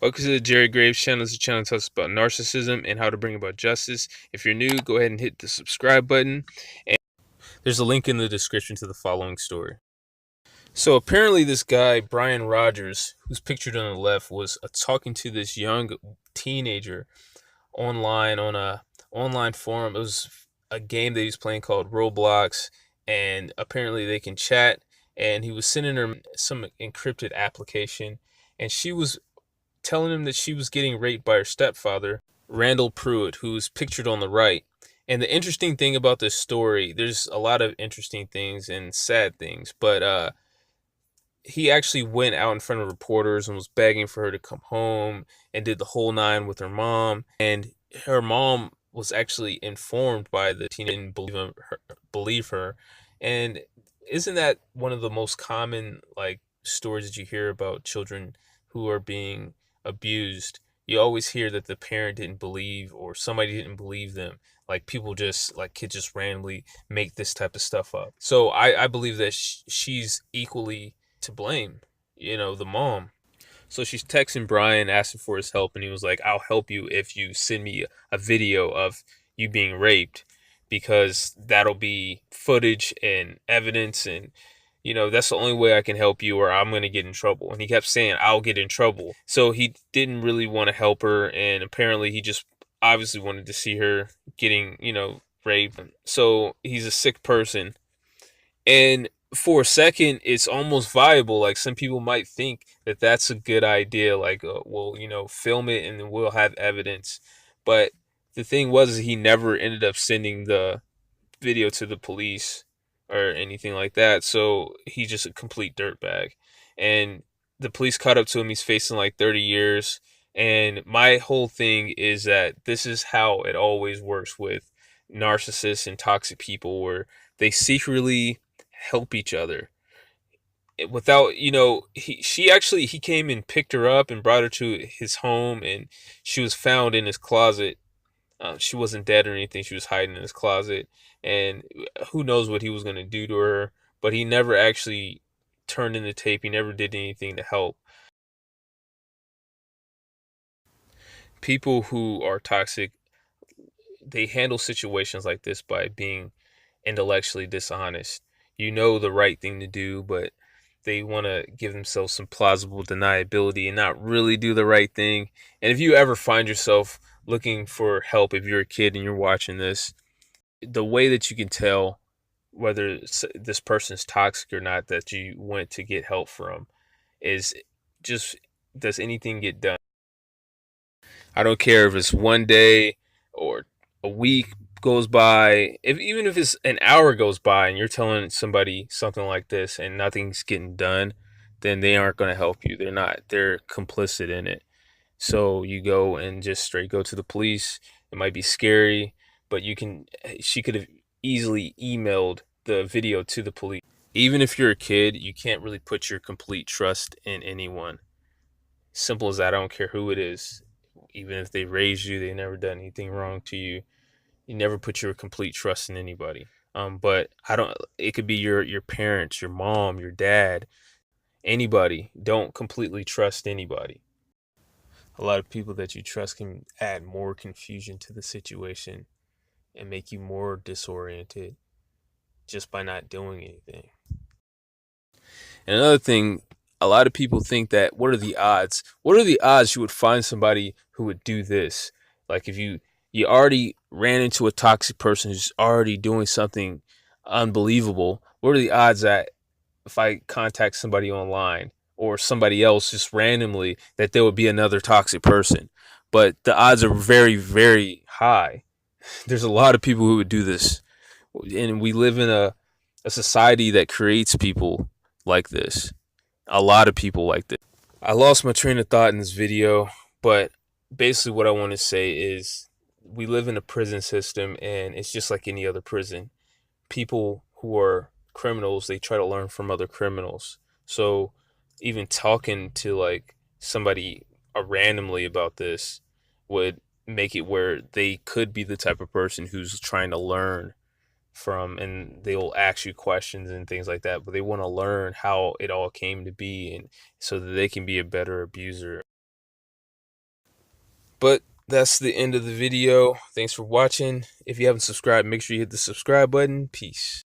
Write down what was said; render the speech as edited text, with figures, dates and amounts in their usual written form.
Welcome to the Jerry Graves channel. This is a channel that talks about narcissism and how to bring about justice. If you're new, go ahead and hit the subscribe button. And there's a link in the description to the following story. So apparently this guy, Bryan Rogers, who's pictured on the left, was talking to this young teenager online on a online forum. It was a game that he was playing called Roblox, and apparently they can chat, and he was sending her some encrypted application, and she was telling him that she was getting raped by her stepfather, Randall Pruitt, who's pictured on the right. And the interesting thing about this story, there's a lot of interesting things and sad things, but he actually went out in front of reporters and was begging for her to come home and did the whole nine with her mom. And her mom was actually informed by the teen and believe her. And isn't that one of the most common stories that you hear about children who are being abused? You always hear that the parent didn't believe or somebody didn't believe them. Like people just kids just randomly make this type of stuff up. So I believe that she's equally to blame, the mom. So she's texting Bryan asking for his help, and he was like, I'll help you if you send me a video of you being raped, because that'll be footage and evidence, and that's the only way I can help you, or I'm going to get in trouble. And he kept saying, I'll get in trouble. So he didn't really want to help her, and apparently he just obviously wanted to see her getting, raped. So he's a sick person. And for a second, it's almost viable. Like some people might think that that's a good idea. Like, well, film it and then we'll have evidence. But the thing was, he never ended up sending the video to the police or anything like that. So he's just a complete dirtbag. And the police caught up to him. He's facing like 30 years. And my whole thing is that this is how it always works with narcissists and toxic people, where they secretly help each other without, he came and picked her up and brought her to his home, and she was found in his closet. She wasn't dead or anything. She was hiding in his closet, and who knows what he was going to do to her. But he never actually turned in the tape. He never did anything to help. People who are toxic, they handle situations like this by being intellectually dishonest. You know the right thing to do, but they want to give themselves some plausible deniability and not really do the right thing. And if you ever find yourself looking for help, if you're a kid and you're watching this, the way that you can tell whether this person's toxic or not that you went to get help from is just, does anything get done? I don't care if it's one day or a week goes by, even if it's an hour goes by and you're telling somebody something like this and nothing's getting done, then they aren't going to help you. They're complicit in it. So you go and just straight go to the police. It might be scary, but she could have easily emailed the video to the police. Even if you're a kid, you can't really put your complete trust in anyone. Simple as that. I don't care who it is. Even if they raised you, they never done anything wrong to you. You never put your complete trust in anybody. But I don't. It could be your parents, your mom, your dad, anybody. Don't completely trust anybody. A lot of people that you trust can add more confusion to the situation and make you more disoriented just by not doing anything. And another thing, a lot of people think that, what are the odds? What are the odds you would find somebody who would do this? Like if you already ran into a toxic person who's already doing something unbelievable, what are the odds that if I contact somebody online or somebody else just randomly, that there would be another toxic person? But the odds are very, very high. There's a lot of people who would do this. And we live in a society that creates people like this. A lot of people like this. I lost my train of thought in this video, but basically what I want to say is we live in a prison system, and it's just like any other prison. People who are criminals, they try to learn from other criminals. So even talking to somebody randomly about this would make it where they could be the type of person who's trying to learn from, and they will ask you questions and things like that, but they want to learn how it all came to be, and so that they can be a better abuser. But that's the end of the video. Thanks for watching. If you haven't subscribed, make sure you hit the subscribe button. Peace.